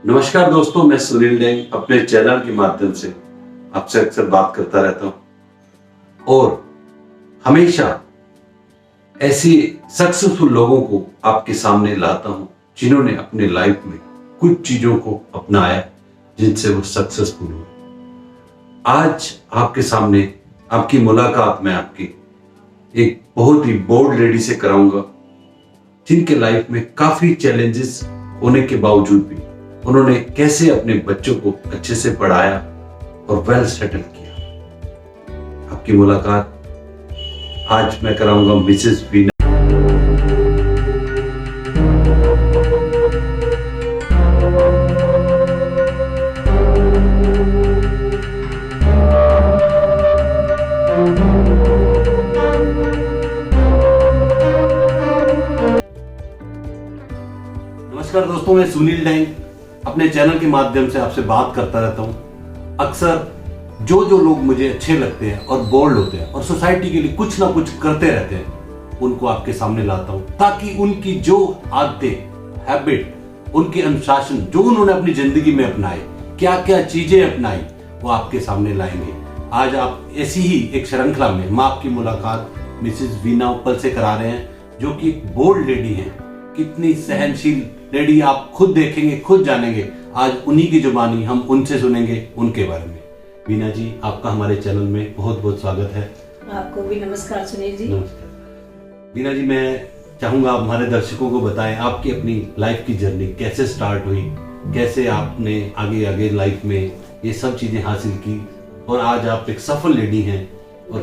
नमस्कार दोस्तों, मैं सुनील डेंग अपने चैनल के माध्यम से आपसे अक्सर बात करता रहता हूं और हमेशा ऐसे सक्सेसफुल लोगों को आपके सामने लाता हूं जिन्होंने अपने लाइफ में कुछ चीजों को अपनाया जिनसे वो सक्सेसफुल हुए। आज आपके सामने आपकी मुलाकात मैं आपकी एक बहुत ही बोल्ड लेडी से कराऊंगा जिनके लाइफ में काफी चैलेंजेस होने के बावजूद भी उन्होंने कैसे अपने बच्चों को अच्छे से पढ़ाया और वेल सेटल किया। आपकी मुलाकात आज मैं कराऊंगा मिसेस वीना। नमस्कार दोस्तों, मैं सुनील डेंग अपने चैनल के माध्यम से आपसे बात करता रहता हूं। अक्सर जो लोग मुझे अच्छे लगते हैं और बोल्ड होते हैं और सोसाइटी के लिए कुछ ना कुछ करते रहते हैं, उनको आपके सामने लाता हूं ताकि उनकी जो आदतें, हैबिट, उनके अनुशासन जो उन्होंने अपनी जिंदगी में अपनाए, क्या क्या चीजें अपनाई, वो आपके सामने लाएंगे। आज आप ऐसी ही एक श्रृंखला में हम आपकी मुलाकात मिसेस वीना उपल से करा रहे हैं, जो कि एक बोल्ड लेडी है। कितनी सहनशील लेडी आप खुद देखेंगे, खुद जानेंगे। आज उन्हीं की जुबानी हम उनसे सुनेंगे, उनके बारे में। वीना जी, आपका हमारे चैनल में बहुत बहुत स्वागत है। आपको भी नमस्कार सुनील जी। नमस्कार वीना जी, मैं चाहूंगा आप हमारे दर्शकों को बताएं आपकी अपनी लाइफ की जर्नी कैसे स्टार्ट हुई, कैसे आपने आगे आगे लाइफ में ये सब चीजें हासिल की और आज आप एक सफल लेडी हैं। और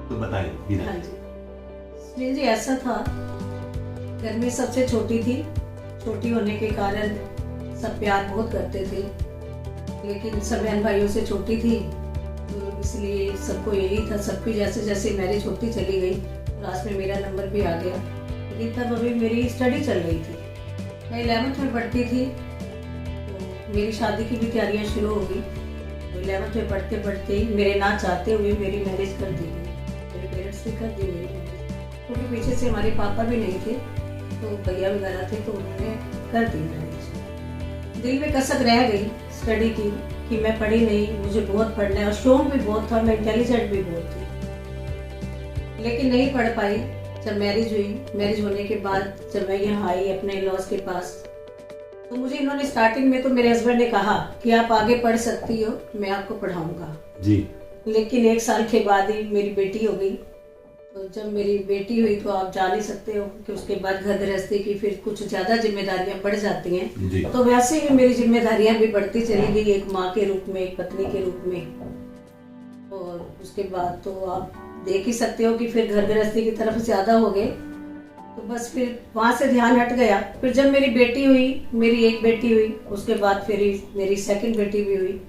तो बताएं वीना। हाँ जी सुनील जी, ऐसा था, घर में सबसे छोटी थी। छोटी होने के कारण सब प्यार बहुत करते थे, लेकिन सब बहन भाइयों से छोटी थी, तो इसलिए सबको यही था। सबकी जैसे जैसे मैरिज होती चली गई, लास्ट में मेरा नंबर भी आ गया। लेकिन तब अभी मेरी स्टडी चल रही थी, मैं 11th में पढ़ती थी, तो मेरी शादी की भी तैयारियां शुरू हो गई। तो 11th में पढ़ते पढ़ते ही मेरे ना चाहते हुए मेरी मैरिज कर दी गई। मेरे पेरेंट्स ने कर दी मेरी मैरिज, क्योंकि पीछे से हमारे पापा भी नहीं थे, तो भैया वगैरह थे, तो उन्होंने कर दी मैरिज। दिल में कसक रह गई स्टडी की कि मैं पढ़ी नहीं, मुझे बहुत पढ़ना है और शौक भी बहुत था, मैं इंटेलिजेंट भी बहुत थी, लेकिन नहीं पढ़ पाई। जब मैरिज हुई, मैरिज होने के बाद जब मैं यहाँ आई अपने इन-लॉज के पास, तो मुझे इन्होंने स्टार्टिंग में तो मेरे हस्बैंड ने कहा कि आप आगे पढ़ सकती हो, मैं आपको पढ़ाऊंगा जी। लेकिन 1 साल के बाद ही मेरी बेटी हो गई। तो जब मेरी बेटी हुई तो आप जान ही सकते हो कि उसके बाद घर गृहस्थी की फिर कुछ ज्यादा जिम्मेदारियां बढ़ जाती हैं। तो वैसे ही मेरी जिम्मेदारियां भी बढ़ती चली गई, एक माँ के रूप में, एक पत्नी के रूप में। और उसके बाद तो आप देख ही सकते हो कि फिर घर गृहस्थी की तरफ ज्यादा हो गए, तो बस फिर वहां से ध्यान हट गया। फिर जब मेरी बेटी हुई, मेरी एक बेटी हुई, उसके बाद फिर मेरी सेकंड बेटी भी हुई,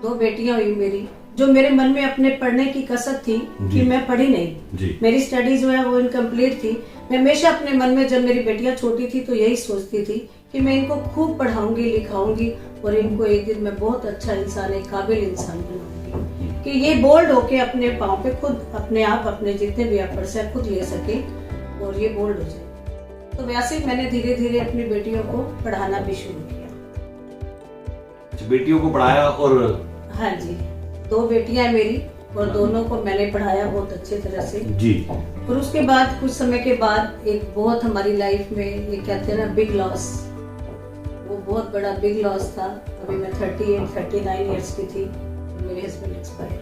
2 बेटियां हुई मेरी। जो मेरे मन में अपने पढ़ने की कसक थी कि मैं पढ़ी नहीं, मेरी स्टडी जो है वो इनकम्प्लीट थी। मैं हमेशा अपने मन में, जब मेरी बेटियां छोटी थी तो यही सोचती थी कि मैं इनको खूब पढ़ाऊंगी, लिखाऊंगी और इनको एक दिन मैं बहुत अच्छा इंसान, एक काबिल इंसान बनाऊंगी, कि ये बोल्ड होके अपने पाँव पे खुद, अपने आप, अपने जितने भी एफर्ट्स है खुद ले सके और ये बोल्ड हो जाए। तो वैसे ही मैंने धीरे धीरे अपनी बेटियों को पढ़ाना भी शुरू किया। बेटियों को पढ़ाया और हाँ जी, 2 बेटियां मेरी और दोनों को मैंने पढ़ाया बहुत अच्छे तरह से जी। और उसके बाद कुछ समय के बाद एक बहुत हमारी लाइफ में, ये कहते हैं ना, बिग लॉस, वो बहुत बड़ा बिग लॉस था। अभी मैं 39 इयर्स की थी, मेरे हस्बैंड एक्सपायर।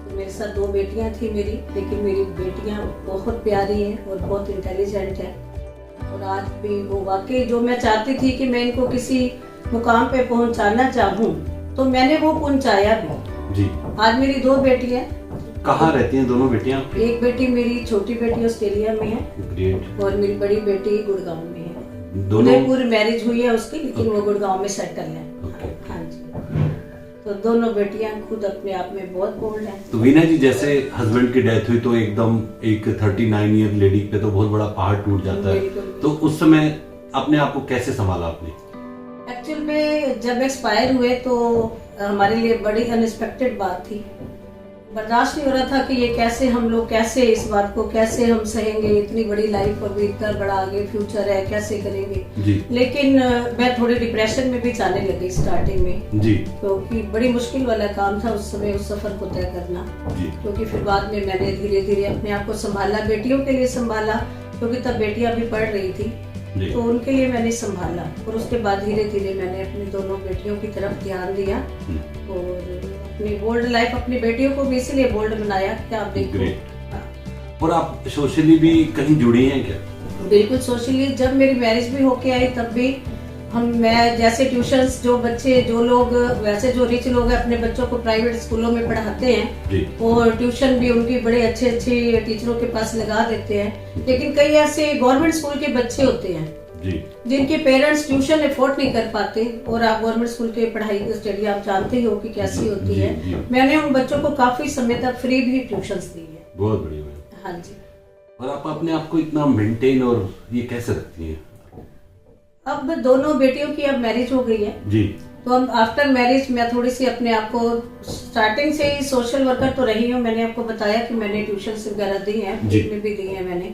तो मेरे साथ 2 बेटियां थी मेरी, लेकिन मेरी बेटियां बहुत प्यारी हैं और बहुत इंटेलिजेंट हैं। और आज भी वो वाकई जो मैं चाहती थी कि मैं इनको किसी मुकाम पे पहुंचाना चाहूँ, तो मैंने वो पहुंचाया भी जी। आज मेरी 2 बेटियां। कहाँ रहती हैं दोनों बेटियां? एक बेटी, मेरी छोटी बेटी ऑस्ट्रेलिया में है। ग्रेट। और मेरी बड़ी बेटी गुड़गांव में है। उदयपुर मैरिज हुई है उसकी, लेकिन वो गुड़गांव में सेटल है। हाँ जी। तो दोनों बेटियां खुद अपने आप में बहुत बोल्ड हैं। तो वीना जी, जैसे हस्बैंड की डेथ हुई तो एकदम एक 39 ईयर लेडी पे तो बहुत बड़ा पहाड़ टूट जाता है, तो उस समय अपने आप को कैसे संभाला आपने? एक्चुअल में जब एक्सपायर हुए तो हमारे लिए बड़ी अनएक्सपेक्टेड बात थी। बर्दाश्त नहीं हो रहा था कि ये कैसे हम लोग कैसे इस बात को कैसे हम सहेंगे, इतनी बड़ी लाइफ और भी इतना बड़ा आगे फ्यूचर है, कैसे करेंगे जी। लेकिन मैं थोड़ी डिप्रेशन में भी जाने लगी स्टार्टिंग में जी। क्योंकि बड़ी मुश्किल वाला काम था उस समय उस सफर को तय करना जी। क्योंकि फिर बाद में मैंने धीरे धीरे अपने आप को संभाला, बेटियों के लिए संभाला क्योंकि तब बेटियां भी पढ़ रही थी तो उनके लिए मैंने संभाला और उसके बाद धीरे धीरे मैंने अपनी दोनों बेटियों की तरफ ध्यान दिया और अपनी बोल्ड लाइफ अपनी बेटियों को भी इसीलिए बोल्ड बनाया कि आप देखो। और आप सोशली भी कहीं जुड़ी हैं क्या? बिल्कुल सोशली, जब मेरी मैरिज भी होके आई तब भी मैं जैसे ट्यूशंस जो बच्चे जो लोग वैसे जो रिच लोग हैं अपने बच्चों को प्राइवेट स्कूलों में पढ़ाते हैं और ट्यूशन भी उनकी बड़े अच्छे अच्छे टीचरों के पास लगा देते हैं, लेकिन कई ऐसे गवर्नमेंट स्कूल के बच्चे होते हैं जिनके पेरेंट्स ट्यूशन अफोर्ड नहीं कर पाते और आप गवर्नमेंट स्कूल के पढ़ाई की स्टडी आप जानते ही हो कि कैसी होती है। मैंने उन बच्चों को काफी समय तक फ्री भी ट्यूशंस दी है। बहुत बढ़िया। हाँ जी। और आप अपने आप को इतना मेंटेन और ये कैसे रखती हैं? अब दोनों बेटियों की अब मैरिज हो गई है जी, तो अब आफ्टर मैरिज मैं थोड़ी सी अपने आप को स्टार्टिंग से ही सोशल वर्कर तो रही हूँ, मैंने आपको बताया कि मैंने ट्यूशन वगैरह दी है, में भी दी है मैंने,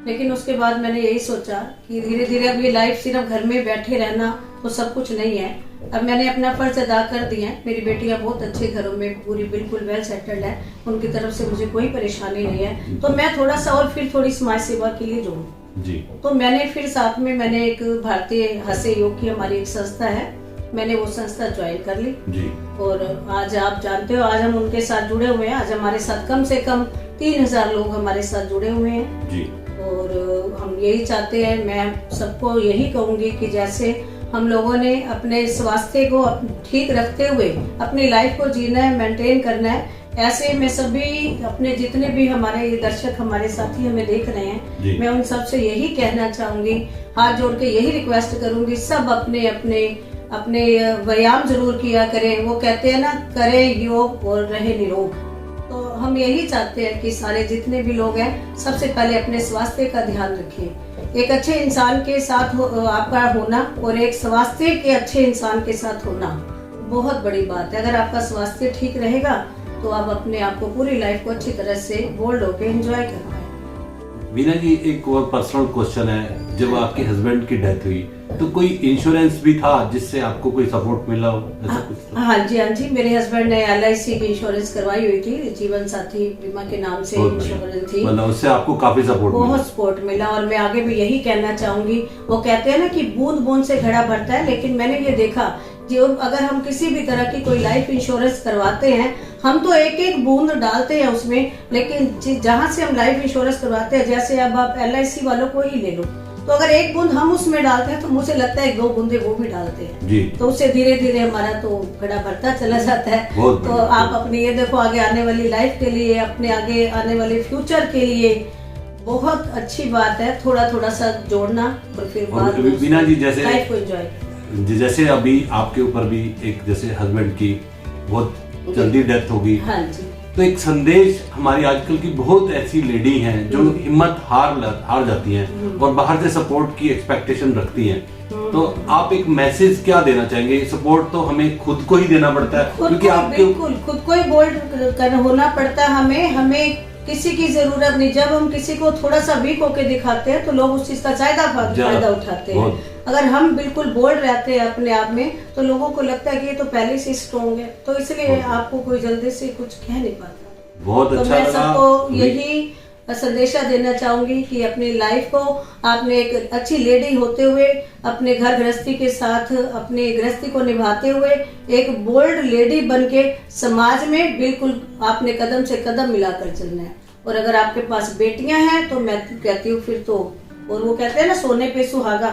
लेकिन उसके बाद मैंने यही सोचा कि धीरे धीरे अब ये लाइफ सिर्फ घर में बैठे रहना तो सब कुछ नहीं है, अब मैंने अपना फर्ज अदा कर दिया है। मेरी बेटियां बहुत अच्छे घरों में पूरी बिल्कुल वेल सेटल्ड है, उनकी तरफ से मुझे कोई परेशानी नहीं है, तो मैं थोड़ा सा और फिर थोड़ी समाज सेवा के लिए जोड़ूं जी। तो मैंने फिर साथ में मैंने एक भारतीय हास्य योग की हमारी एक संस्था है, मैंने वो संस्था ज्वाइन कर ली जी। और आज आप जानते हो आज हम उनके साथ जुड़े हुए हैं, आज हमारे साथ कम से कम 3000 लोग हमारे साथ जुड़े हुए हैं जी। और हम यही चाहते हैं, मैं सबको यही कहूंगी कि जैसे हम लोगों ने अपने स्वास्थ्य को ठीक रखते हुए अपनी लाइफ को जीना है, मेंटेन करना है, ऐसे में सभी अपने जितने भी हमारे दर्शक हमारे साथी हमें देख रहे हैं, मैं उन सब से यही कहना चाहूंगी, हाथ जोड़ के यही रिक्वेस्ट करूंगी, सब अपने अपने अपने व्यायाम जरूर किया करें। वो कहते हैं ना, करें योग और रहे निरोग, तो हम यही चाहते हैं कि सारे जितने भी लोग हैं सबसे पहले अपने स्वास्थ्य का ध्यान रखें। एक अच्छे इंसान के साथ आपका होना और एक स्वास्थ्य के अच्छे इंसान के साथ होना बहुत बड़ी बात है। अगर आपका स्वास्थ्य ठीक रहेगा तो आप अपने आप को पूरी लाइफ को अच्छी तरह से बोल्ड होकर एंजॉय कर पाए। वीना जी, एक और पर्सनल क्वेश्चन है, जब आपके हस्बैंड की डेथ हुई तो कोई इंश्योरेंस भी था जिससे आपको कोई सपोर्ट मिला हो, ऐसा कुछ था? हाँ जी, मेरे हस्बैंड ने LIC की इंश्योरेंस करवाई हुई थी, जीवन साथी बीमा के नाम से इंश्योरेंस थी, मतलब उससे आपको काफी सपोर्ट बहुत सपोर्ट मिला। और मैं आगे भी यही कहना चाहूंगी, वो कहते हैं ना कि बूंद बूंद से घड़ा भरता है, लेकिन मैंने ये देखा जो अगर हम किसी भी तरह की कोई लाइफ इंश्योरेंस करवाते हैं, हम तो एक एक बूंद डालते हैं उसमें, लेकिन जहाँ से हम लाइफ इंश्योरेंस करवाते हैं, जैसे अब आप LIC वालों को ही ले लो, तो अगर एक बूंद हम उसमें डालते हैं तो मुझे लगता है 2 बूंदे वो भी डालते हैं जी। तो उससे धीरे धीरे हमारा तो घड़ा भरता चला जाता है। तो आप अपनी ये देखो आगे आने वाली लाइफ के लिए, अपने आगे आने वाले फ्यूचर के लिए बहुत अच्छी बात है, थोड़ा थोड़ा सा जोड़ना और फिर वीना जी जैसे लाइफ को एंजॉय, जैसे अभी आपके ऊपर भी एक जैसे हस्बैंड की बहुत जल्दी डेथ होगी, हाँ जी, तो एक संदेश हमारी आजकल की बहुत ऐसी लेडी हैं जो हिम्मत हार जाती हैं और बाहर से सपोर्ट की एक्सपेक्टेशन रखती हैं, तो आप एक मैसेज क्या देना चाहेंगे? सपोर्ट तो हमें खुद को ही देना पड़ता है, क्योंकि आपके बिल्कुल खुद को ही बोल्ड होना पड़ता है, हमें किसी की जरूरत नहीं। जब हम किसी को थोड़ा सा वीक होके दिखाते हैं तो लोग उस चीज का फायदा उठाते हैं। अगर हम बिल्कुल बोल्ड रहते हैं अपने आप में तो लोगों को लगता है कि ये तो पहले से स्ट्रॉन्ग है, तो इसलिए आपको कोई जल्दी से कुछ कह नहीं पाता। बहुत तो अच्छा मैं सबको यही संदेशा देना चाहूंगी कि अपनी लाइफ को आपने एक अच्छी लेडी होते हुए अपने घर गृहस्थी के साथ अपनी गृहस्थी को निभाते हुए एक बोल्ड लेडी बनके समाज में बिल्कुल आपने कदम से कदम मिलाकर चलना है। और अगर आपके पास बेटियां हैं तो मैं कहती हूँ फिर तो, और वो कहते हैं ना सोने पे सुहागा,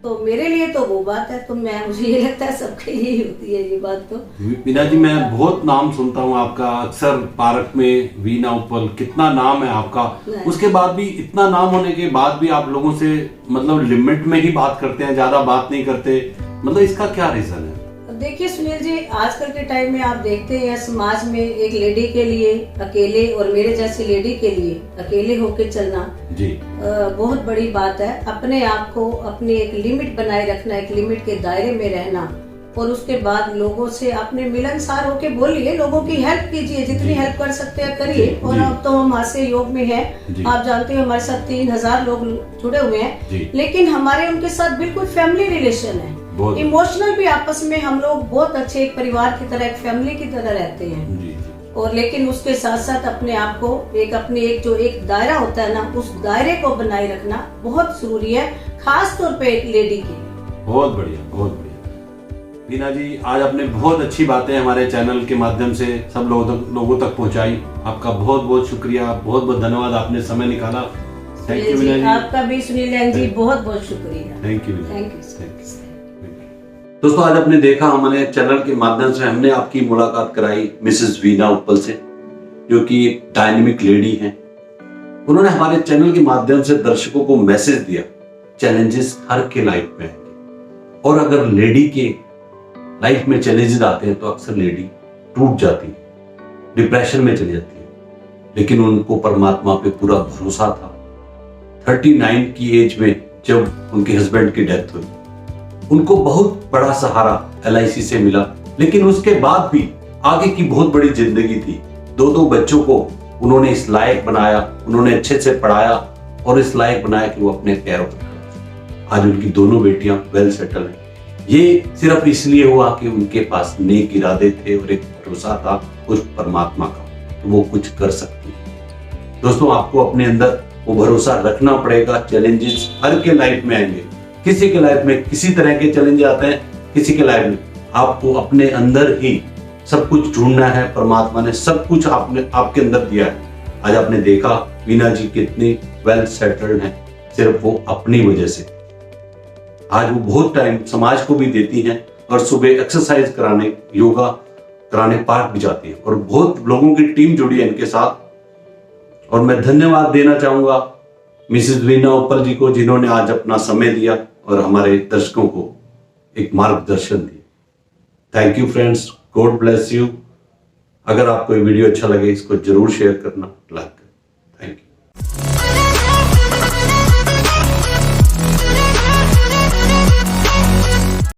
तो मेरे लिए तो वो बात है, तो मुझे ये लगता है सबके यही होती है ये बात। तो वीना जी, मैं बहुत नाम सुनता हूँ आपका, अक्सर पार्क में वीना उपल कितना नाम है आपका, उसके बाद भी इतना नाम होने के बाद भी आप लोगों से मतलब लिमिट में ही बात करते हैं, ज्यादा बात नहीं करते, मतलब इसका क्या रीजन है? देखिए सुनील जी, आजकल के टाइम में आप देखते हैं समाज में एक लेडी के लिए अकेले और मेरे जैसी लेडी के लिए अकेले होके चलना जी बहुत बड़ी बात है। अपने आप को अपनी एक लिमिट बनाए रखना, एक लिमिट के दायरे में रहना, और उसके बाद लोगों से आपने मिलनसार होके बोलिए, लोगों की हेल्प कीजिए, जितनी हेल्प कर सकते हैं करिए। और अब तो हम आज से योग में हैं, आप जानते हैं हमारे साथ 3000 लोग जुड़े हुए हैं, लेकिन हमारे उनके साथ बिल्कुल फैमिली रिलेशन है, इमोशनल भी। आपस में हम लोग बहुत अच्छे एक परिवार की तरह, एक फैमिली की तरह रहते हैं। और लेकिन उसके साथ साथ अपने आप को एक जो एक दायरा होता है ना, उस दायरे को बनाए रखना बहुत जरूरी है, खास तौर पे एक लेडी के लिए। बहुत बढ़िया, बहुत बढ़िया। वीना जी, आज आपने बहुत अच्छी बातें हमारे चैनल के माध्यम से सब लोगों तक पहुंचाई। आपका बहुत बहुत शुक्रिया, बहुत बहुत धन्यवाद, आपने समय निकाला। थैंक यू वीना जी। आपका भी सुनील जी बहुत बहुत शुक्रिया। Thank you, thank you. दोस्तों, आज आपने देखा हमारे चैनल के माध्यम से हमने आपकी मुलाकात कराई मिसेस वीना उप्पल से, जो कि एक डायनेमिक लेडी हैं। उन्होंने हमारे चैनल के माध्यम से दर्शकों को मैसेज दिया, चैलेंजेस हर के लाइफ में आएंगे, और अगर लेडी के लाइफ में चैलेंजेस आते हैं तो अक्सर लेडी टूट जाती है, डिप्रेशन में चली जाती है। लेकिन उनको परमात्मा पे पूरा भरोसा था। 39 की एज में जब उनके हस्बैंड की डेथ हुई, उनको बहुत बड़ा सहारा LIC से मिला, लेकिन उसके बाद भी आगे की बहुत बड़ी जिंदगी थी। 2 बच्चों को उन्होंने इस लायक बनाया, उन्होंने अच्छे से पढ़ाया और इस लायक बनाया कि वो अपने पैरों पर। आज उनकी दोनों बेटियां वेल सेटल हैं। ये सिर्फ इसलिए हुआ कि उनके पास नेक इरादे थे और एक भरोसा था उस परमात्मा का, तो वो कुछ कर सकती है। दोस्तों, आपको अपने अंदर वो भरोसा रखना पड़ेगा। चैलेंजेस हर के लाइफ में आएंगे, किसी के लाइफ में किसी तरह के चैलेंज आते हैं, किसी के लाइफ में आपको अपने अंदर ही सब कुछ ढूंढना है। परमात्मा ने सब कुछ आपके अंदर दिया है। आज आपने देखा वीना जी कितनी वेल सेटल्ड हैं, सिर्फ वो अपनी वजह से। आज वो बहुत टाइम समाज को भी देती हैं और सुबह एक्सरसाइज कराने, योगा कराने पार्क भी जाती हैं, और बहुत लोगों की टीम जुड़ी है इनके साथ। और मैं धन्यवाद देना चाहूंगा मिसेस वीना उप्पल जी को, जिन्होंने आज अपना समय दिया और हमारे दर्शकों को एक मार्गदर्शन दिया। Thank you friends, God bless you. अगर आपको ये वीडियो अच्छा लगे, इसको जरूर शेयर करना, लाइक करना।